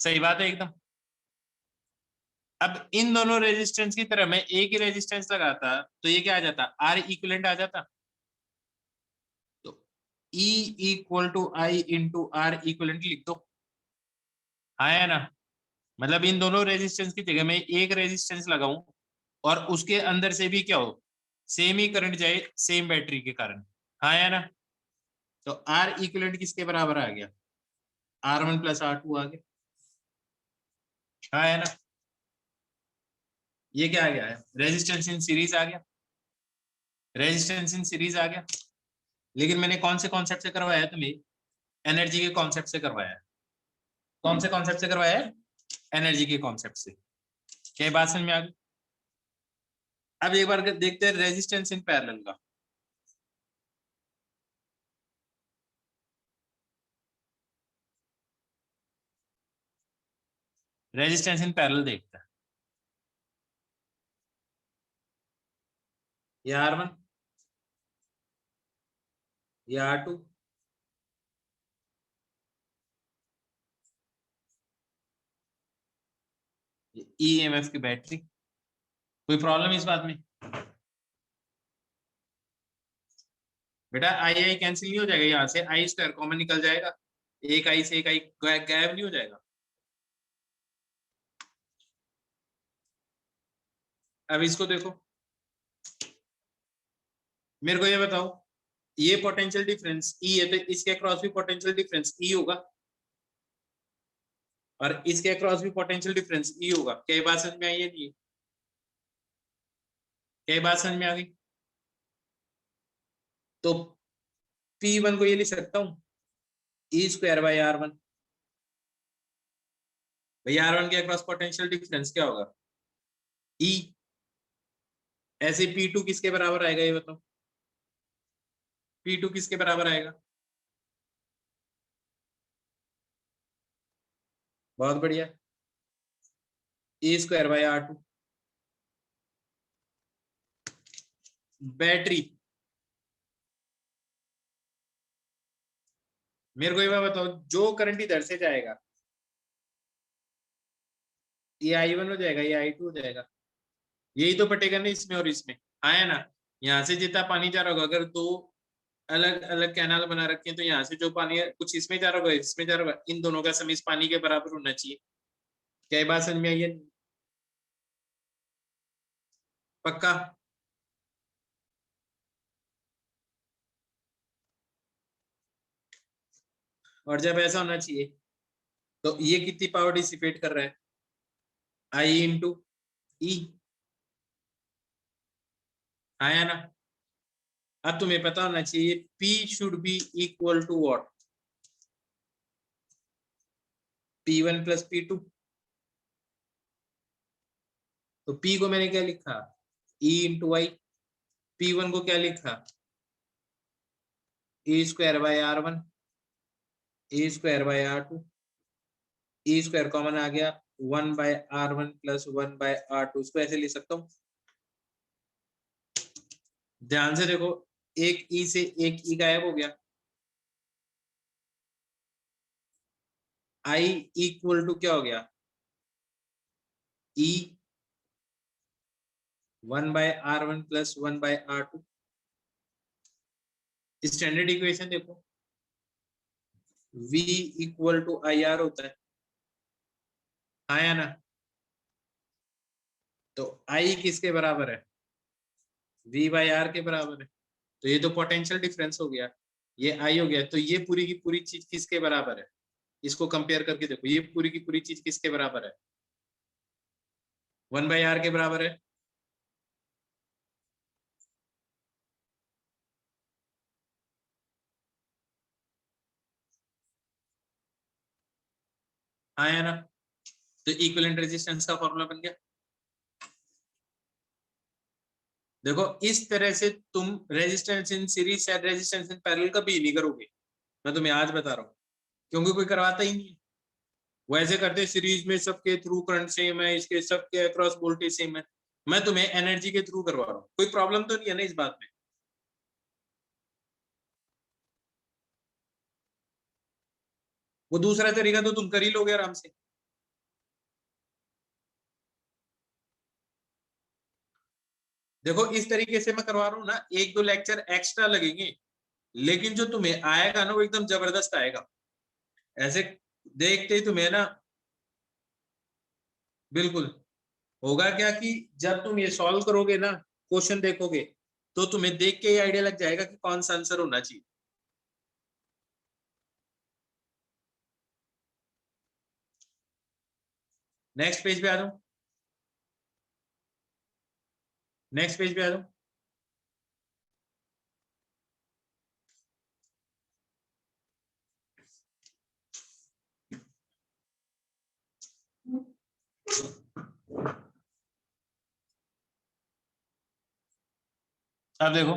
सही बात है एकदम। अब इन दोनों रेजिस्टेंस की तरह मैं एक ही रेजिस्टेंस लगाता तो ये क्या आ जाता, R इक्विवेलेंट आ जाता। तो E = I × R इक्विवेलेंट लिख दो, हाँ या ना? मतलब इन दोनों रेजिस्टेंस की जगह में एक रेजिस्टेंस लगाऊं और उसके अंदर से भी क्या हो, सेम ही करंट जाए सेम बैटरी के कारण, हाँ या ना? तो R इक्विवेलेंट किसके बराबर आ गया? R1 + R2 आ गया, हाँ है ना? ये क्या आ गया है, रेजिस्टेंस इन सीरीज आ गया, रेजिस्टेंस इन सीरीज आ गया। लेकिन मैंने कौन से कॉन्सेप्ट से करवाया है तुम्हें? एनर्जी के कॉन्सेप्ट से करवाया है। कौन से कॉन्सेप्ट से करवाया है? एनर्जी के कॉन्सेप्ट से। क्या बात समझ में आ गई? अब एक बार देखते हैं रेजिस्टेंस इन पैरेलल का। रेजिस्टेंस इन पैरेलल देखते हैं, ये R1, ये R2, ये EMF की बैटरी। कोई प्रॉब्लम इस बात में? बेटा आई कैंसिल नहीं हो जाएगा, यहाँ से I² कॉमन निकल जाएगा, एक आई से एक आई गायब नहीं हो जाएगा। अब इसको देखो, मेरे को ये बताओ, ये पोटेंशियल डिफरेंस E है तो इसके अक्रॉस भी पोटेंशियल डिफरेंस E होगा, और इसके अक्रॉस भी पोटेंशियल डिफरेंस E होगा। क्या ये बात समझ में आई है? नहीं? क्या ये बात समझ में आ गई? तो P1 को ये लिख सकता हूँ E²/R1। भैया R1 के अक्रॉस पोटेंशियल डिफरेंस क्या होगा? E। ऐसे P2 किसके बराबर आएगा ये बताओ? P2 किसके बराबर आएगा? बहुत बढ़िया, E²/R2। बैटरी, मेरे को ये बात बताओ, जो करंट इधर से जाएगा ये I1 हो जाएगा, ये I2 हो जाएगा, यही तो पटेगा ना इसमें और इसमें, हाँ है ना? यहाँ से जितना पानी जा रहा होगा, अगर दो अलग अलग कैनाल बना रखे हैं तो यहाँ से जो पानी है कुछ इसमें जा रहा होगा, इसमें जा रहा होगा, इन दोनों का सम इस पानी के बराबर होना चाहिए। क्या ये बात समझ में आई है? पक्का? और जब ऐसा होना चाहिए तो ये कितनी पावर डिसिपेट कर रहा है? I × E, हाँ या ना? अब तुम्हें पता होना चाहिए P should be equal to what? P1 + P2। तो P को मैंने क्या लिखा? E/I। P1 को क्या लिखा? E²/R1, E²/R2। E square common आ गया, 1/r1 प्लस 1/r2, इसको ऐसे लिख सकता हूँ। ध्यान से देखो, एक ई से एक ई गायब हो गया, आई इक्वल टू क्या हो गया, E 1/r1 plus 1/r2। Standard equation देखो, v equal to I R होता है, आया ना। तो I किसके बराबर है, v बाई आर के बराबर है। तो ये तो पोटेंशियल डिफरेंस हो गया, ये I हो गया। तो ये पूरी की पूरी चीज किसके बराबर है, इसको कंपेयर करके देखो, ये पूरी की पूरी चीज किसके बराबर है, 1/r के बराबर है। आया ना। तो इक्विवेलेंट रेजिस्टेंस का फॉर्मूला बन गया। देखो इस तरह से तुम रेजिस्टेंस इन सीरीज या रेजिस्टेंस इन पैरेलल कभी नहीं करोगे, मैं तुम्हें आज बता रहा हूँ, क्योंकि कोई करवाता ही नहीं है। वो ऐसे करते सीरीज में सबके थ्रू करंट सेम है, इसके सबके अक्रॉस वोल्टेज सेम है, मैं तुम्हें एनर्जी के थ्रू करवा रहा हूँ, कोई प्रॉब्लम तो नहीं है ना इस बात में। वो दूसरा तरीका तो तुम कर ही लोगे आराम से। देखो इस तरीके से मैं करवा रहा हूँ ना, एक दो लेक्चर एक्स्ट्रा लगेंगे, लेकिन जो तुम्हें आएगा ना वो एकदम जबरदस्त आएगा। ऐसे देखते ही तुम्हें ना, बिल्कुल होगा क्या कि जब तुम ये सॉल्व करोगे ना, क्वेश्चन देखोगे, तो तुम्हें देख के ही आइडिया लग जाएगा कि कौन सा आंसर होना चाहिए। नेक्स्ट पेज पे आ जाओ, नेक्स्ट पेज पे आ जाओ। अब देखो,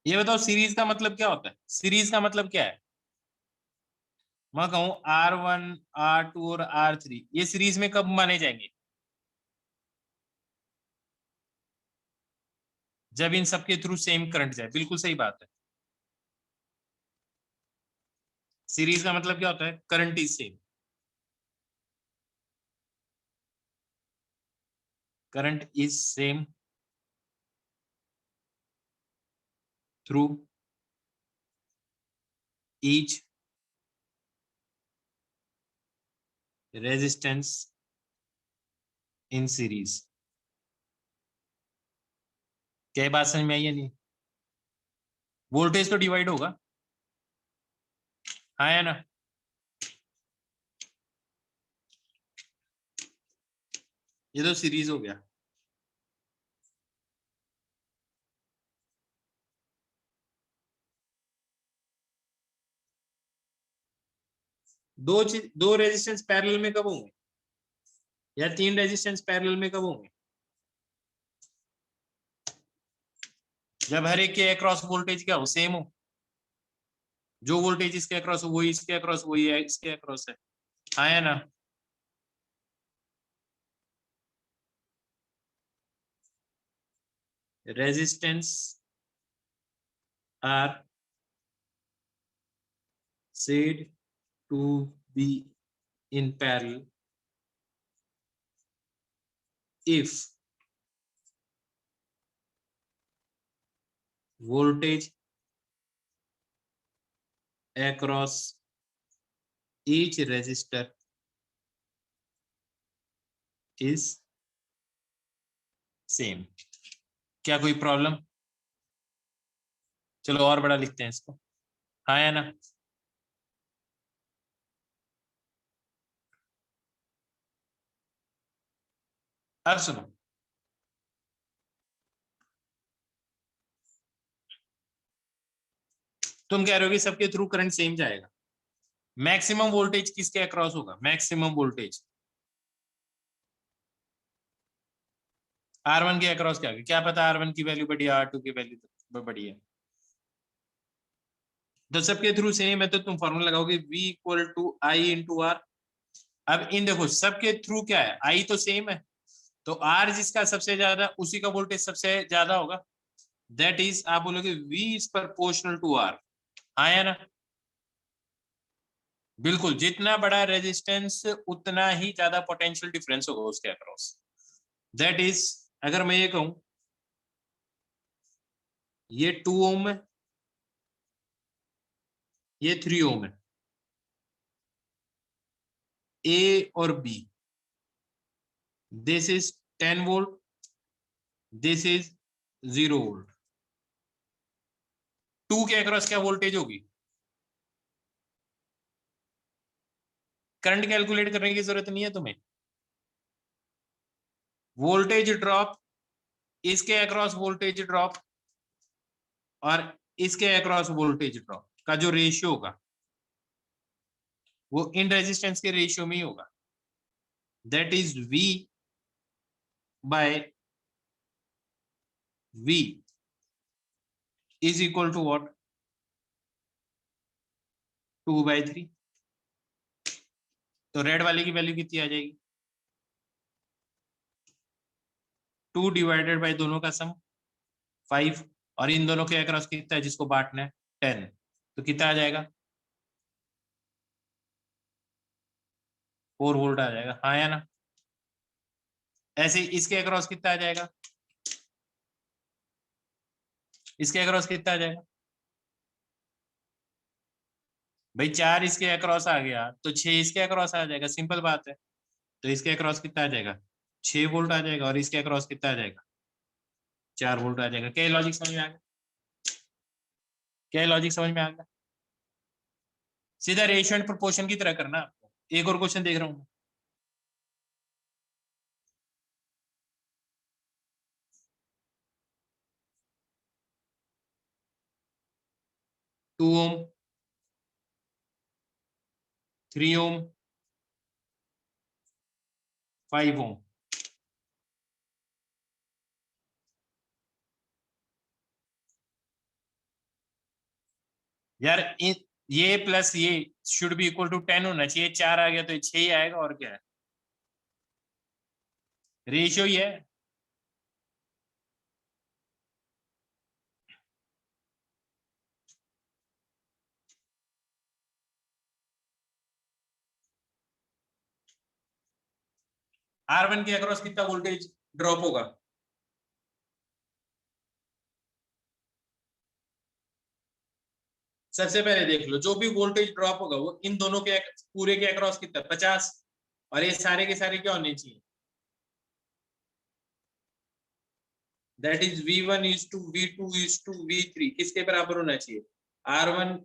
ये बताओ सीरीज का मतलब क्या होता है, सीरीज का मतलब क्या है। मैं कहूं R1 R2 और R3 ये सीरीज में कब माने जाएंगे, जब इन सबके थ्रू सेम करंट जाए, बिल्कुल सही बात है। सीरीज का मतलब क्या होता है, current is same, current is same through each resistance in series. क्या बात समझ में आई है नहीं, वोल्टेज तो डिवाइड होगा, हाँ या ना। ये तो सीरीज हो गया। दो रेजिस्टेंस पैरेलल में कब होंगे, या तीन रेजिस्टेंस पैरेलल में कब होंगे, जब हर एक के अक्रॉस वोल्टेज क्या हो, सेम हो। जो वोल्टेज इसके अक्रॉस हो वही इसके अक्रॉस, वही है इसके अक्रॉस है, हाँ या ना। Resistance R said to be in parallel if voltage across each resistor is same। क्या कोई प्रॉब्लम, चलो और बड़ा लिखते हैं इसको, हाँ या ना। अब सुनो, तुम कह रहे हो कि सबके थ्रू करंट सेम जाएगा, मैक्सिमम वोल्टेज किसके अक्रॉस होगा, मैक्सिमम वोल्टेज R1 के अक्रॉस क्या पता R1 की वैल्यू बढ़ी, R2 की वैल्यू बढ़ी है। तो सबके थ्रू सेम है तो तुम फॉर्मूला लगाओगे V equal to I into R. अब इन देखो सबके थ्रू क्या है, I तो सेम है, तो R जिसका सबसे ज्यादा उसी का वोल्टेज सबसे ज्यादा होगा। दैट इज आप बोलोगे V is proportional to R। हाँ या ना? बिल्कुल, जितना बड़ा रेजिस्टेंस उतना ही ज्यादा पोटेंशियल डिफरेंस होगा उसके अक्रॉस। दैट इज, अगर मैं ये कहूं ये 2 ओम है, ये 3 ओम है, ए और B, this is 10 volt, this is 0 volt. 2 के अक्रॉस क्या वोल्टेज होगी? करंट कैलकुलेट करने की जरूरत नहीं है तुम्हें, वोल्टेज ड्रॉप, इसके अक्रॉस वोल्टेज ड्रॉप और इसके अक्रॉस वोल्टेज ड्रॉप का जो रेशियो होगा वो इन रेजिस्टेंस के रेशियो में ही होगा। That is V by V is equal to what? 2/3। तो रेड वाले की वैल्यू कितनी आ जाएगी? 2 डिवाइडेड बाय दोनों का सम 5, और इन दोनों के अक्रॉस कितना है जिसको बांटना है? 10। तो कितना आ जाएगा? 4 वोल्ट आ जाएगा। हाँ या ना? ऐसे इसके अक्रॉस कितना आ जाएगा? इसके अक्रॉस कितना आ जाएगा? भाई 4 इसके अक्रॉस आ गया तो 6 इसके अक्रॉस आ जाएगा, सिंपल बात है। तो इसके अक्रॉस कितना आ जाएगा? 6 वोल्ट आ जाएगा, और इसके अक्रॉस कितना आ जाएगा? 4 वोल्ट आ जाएगा। क्या लॉजिक समझ में आ गया? क्या लॉजिक समझ में आ गया? सीधा रेशियो एंड प्रोपोर्शन की तरह करना आपको। एक और क्वेश्चन देख रहा हूं, 2 ओम, 3 ओम, 5 ओम। यार ये प्लस ये शुड बी इक्वल टू 10 होना चाहिए, 4 आ गया तो 6 ही आएगा, और क्या है? रेशियो ही है। R1 के अक्रॉस कितना वोल्टेज ड्रॉप होगा? सबसे पहले देख लो, जो भी वोल्टेज ड्रॉप होगा वो इन दोनों के पूरे के अक्रॉस कितना? 50। और ये सारे के सारे क्या होने चाहिए? That is V1 is to V2 is to V3 किसके बराबर होना चाहिए? R1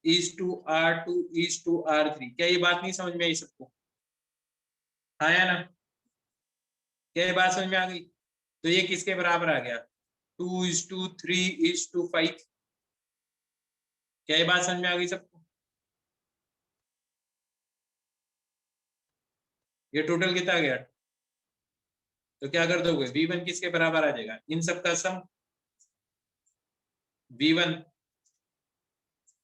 is to R2 is to R3। क्या ये बात नहीं समझ में आई सबको? हाँ या ना? क्या ये बात समझ में आ गई? तो ये किसके बराबर आ गया? 2 इज टू 3 इज टू 5। क्या ये बात समझ में आ गई सबको? ये टोटल कितना आ गया? तो क्या कर दोगे? V1 किसके बराबर आ जाएगा? इन सब का सम V1,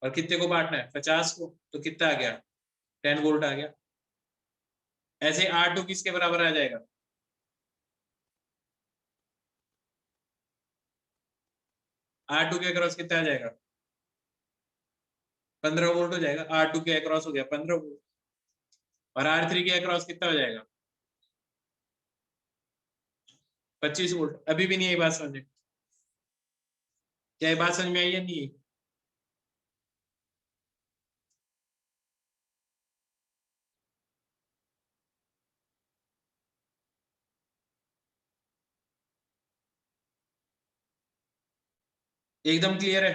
और कितने को बांटना है? 50 को। तो कितना आ गया? 10 वोल्ट आ गया। ऐसे R2 किसके बराबर आ जाएगा? R2 के अक्रॉस कितना आ जाएगा? 15 वोल्ट हो जाएगा। R2 के अक्रॉस हो गया 15 वोल्ट, और R3 के अक्रॉस कितना हो जाएगा? 25 वोल्ट। अभी भी नहीं आई बात समझ में? क्या ये बात समझ में आई या नहीं? एकदम क्लियर है?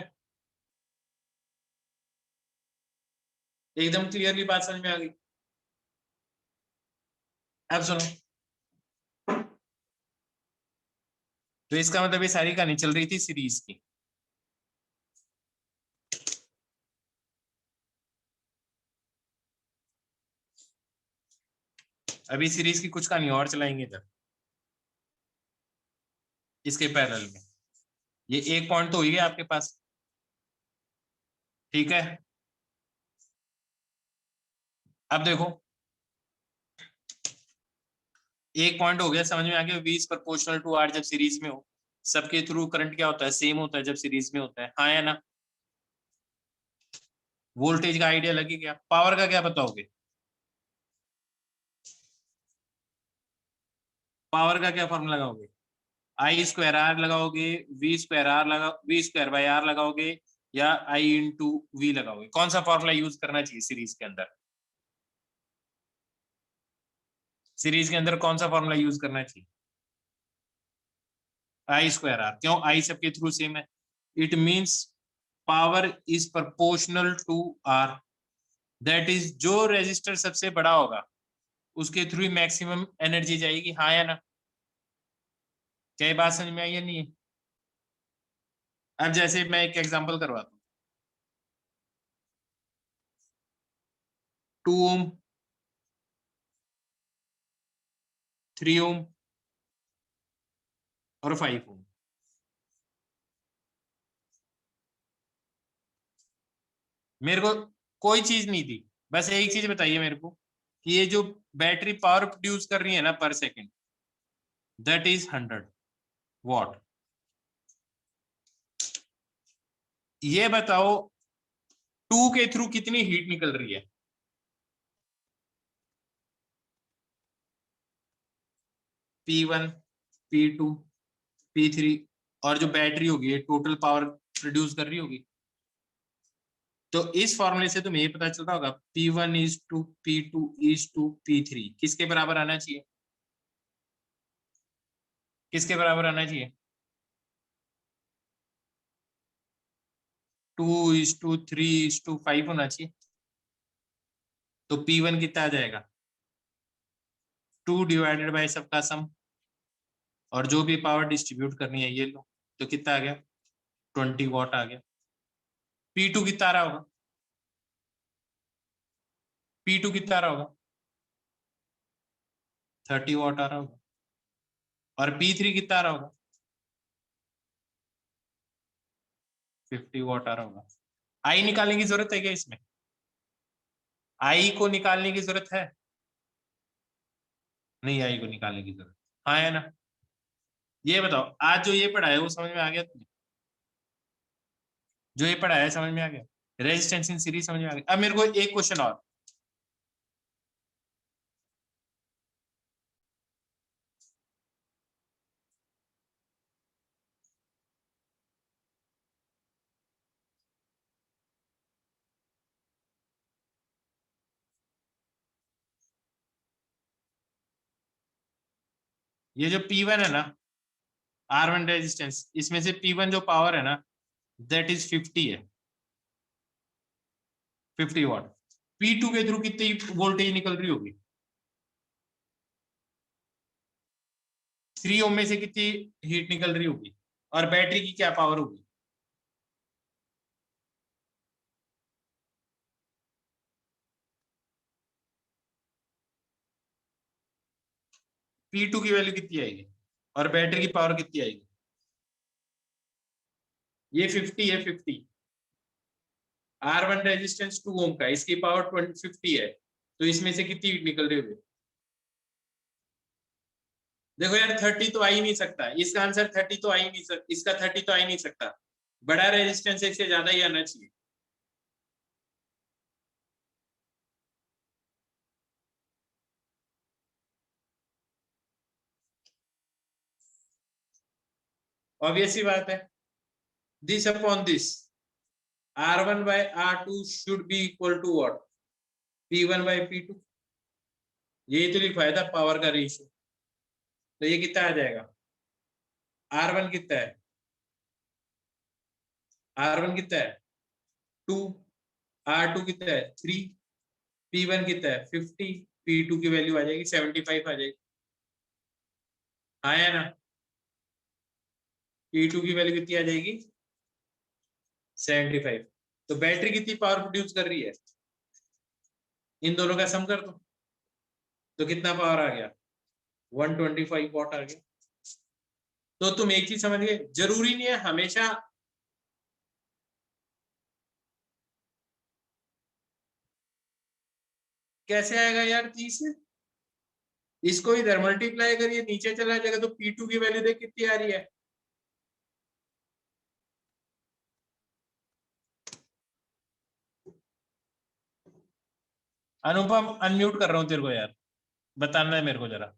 एकदम क्लियरली बात समझ में आ गई? अब सुनो, तो इसका मतलब ये सारी कहानी चल रही थी सीरीज की। अभी सीरीज की कुछ कहानी और चलाएंगे इधर। इसके पैरेलल में। ये एक पॉइंट तो हो ही गया आपके पास, ठीक है। अब देखो एक पॉइंट हो गया, समझ में आ गया, V is proportional to R जब सीरीज में हो। सबके थ्रू करंट क्या होता है, सेम होता है जब सीरीज में होता है, हाँ या ना। वोल्टेज का आइडिया लगी गया, पावर का क्या बताओगे, पावर का क्या फॉर्मूला लगाओगे, आई स्क्वायर आर लगाओगे, वी स्क्वायर आर लगा, वी स्क्वायर बाई आर लगाओगे, या आई इंटू वी लगाओगे, कौन सा फॉर्मूला यूज करना चाहिए सीरीज के अंदर, सीरीज के अंदर कौन सा फॉर्मूला यूज करना चाहिए, आई स्क्वायर आर, क्यों, आई सबके थ्रू सेम है, it means power is proportional to R, that is जो रेजिस्टर सबसे बड़ा होगा उसके थ्रू मैक्सिमम एनर्जी जाएगी, हाँ या ना। क्या ये बात समझ में आई या नहीं है। अब जैसे मैं एक एग्जांपल करवाता हूँ, 2 ओम, 3 ओम और 5 ओम। मेरे को कोई चीज नहीं दी, बस एक चीज बताइए मेरे को कि ये जो बैटरी पावर प्रोड्यूस कर रही है ना पर सेकंड, दैट इज 100 वॉट। ये बताओ 2 के थ्रू कितनी हीट निकल रही है, P1, P2, P3, और जो बैटरी होगी ये टोटल पावर प्रोड्यूस कर रही होगी। तो इस फॉर्मूले से तुम्हें ये पता चलता होगा P1 is to P2 is to P3 किसके बराबर आना चाहिए, किसके बराबर आना चाहिए, 2:3:5 होना चाहिए। तो P1 कितना आ जाएगा, 2 डिवाइडेड बाय सबका सम, और जो भी पावर डिस्ट्रीब्यूट करनी है ये लो, तो कितना आ गया, 20 वॉट आ गया। P2 कितना आ रहा होगा, P2 कितना आ रहा होगा, 30 वॉट आ रहा होगा। और P3 कितना आ रहा होगा, 50 वॉट आ रहा होगा। आई निकालने की जरूरत है क्या इसमें, आई को निकालने की जरूरत है, नहीं आई को निकालने की जरूरत, हाँ है ना। ये बताओ आज जो ये पढ़ा है वो समझ में आ गया तुम्हें, जो ये पढ़ा है समझ में आ गया, रेजिस्टेंस इन सीरीज समझ में आ गया। अब मेरे को एक क्वेश्चन और, ये जो P1 है ना, R1 रेजिस्टेंस, इसमें से P1 जो पावर है ना दैट इज 50 है, 50 वॉट। P2 के थ्रू कितनी वोल्टेज निकल रही होगी, 3 ओम में से कितनी हीट निकल रही होगी, और बैटरी की क्या पावर होगी, P2 की वैल्यू कितनी आएगी और बैटरी की पावर कितनी आएगी, ये 50 है, 50, R1 रेजिस्टेंस 2 ओम का, इसकी पावर 50 है, तो इसमें से कितनी हीट निकल रही होगी। देखो यार 30 तो आ ही नहीं सकता, इसका आंसर 30 तो आ ही नहीं सकता, इसका 30 तो आ ही नहीं सकता, बड़ा रेजिस्टेंस इससे ज्यादा ही आना चाहिए। ऑब्वियस सी बात है, this upon this, R1 by R2 should be equal to what, P1 by P2, यही तो लिखवाया था पावर का रेशियो। तो ये कितना आ जाएगा, R1 कितना है, R1 कितना है 2, R2 कितना है 3, P1 कितना है 50, P2 की वैल्यू आ जाएगी 75 आ जाएगी, आया ना। P2 की वैल्यू कितनी आ जाएगी 75। तो बैटरी कितनी पावर प्रोड्यूस कर रही है, इन दोनों का सम कर दो, तो कितना पावर आ गया 125 वॉट आ गया। तो तुम एक चीज समझ गए, जरूरी नहीं है हमेशा कैसे आएगा यार 30, इसको इधर मल्टीप्लाई करिए नीचे चला जाएगा, तो P2 की वैल्यू देख कितनी आ रही है। अनुपम अनम्यूट कर रहा हूं तेरे को यार, बताना है मेरे को जरा।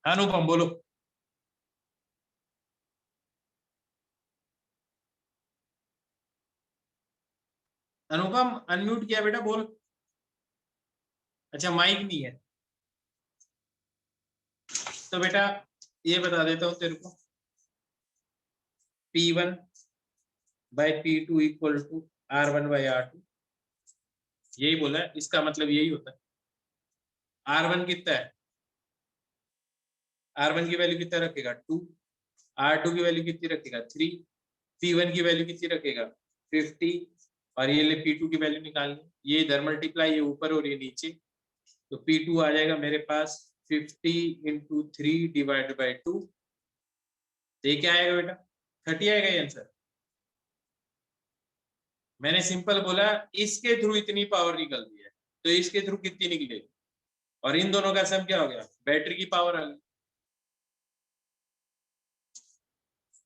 अनुपम बोलो। अनुपम अनम्यूट किया बेटा, बोल। अच्छा माइक नहीं है, तो बेटा ये बता देता हूं तेरे को, P1/P2 = R1/R2, यही बोला है, इसका मतलब यही होता है। R1 कितना है, R1 की वैल्यू कितना रखेगा 2, R2 की वैल्यू कितनी रखेगा 3, P1 की वैल्यू कितनी रखेगा 50, और ये ले P2 की वैल्यू निकालनी, ये इधर मल्टीप्लाई, ये ऊपर और ये नीचे, तो P2 आ जाएगा मेरे पास 50 × 3 ÷ 2, तो ये क्या आएगा बेटा 30 आएगा ये आंसर। मैंने सिंपल बोला इसके थ्रू इतनी पावर निकल रही है, तो इसके थ्रू कितनी निकलेगी, और इन दोनों का सम क्या हो गया, बैटरी की पावर आ गई।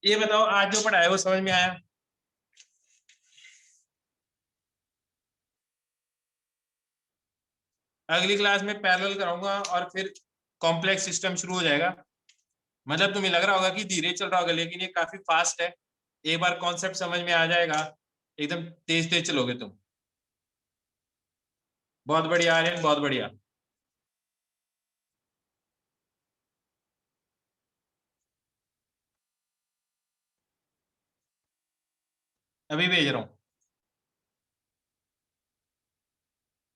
ये बताओ आज जो पढ़ा है वो समझ में आया। अगली क्लास में पैरेलल कराऊंगा और फिर कॉम्प्लेक्स सिस्टम शुरू हो जाएगा। मतलब तुम्हें लग रहा होगा कि धीरे चल रहा होगा, लेकिन ये काफी फास्ट है। एक बार कॉन्सेप्ट समझ में आ जाएगा, एकदम तेज तेज चलोगे तुम। बहुत बढ़िया आर्यन, बहुत बढ़िया। अभी भेज रहा हूँ।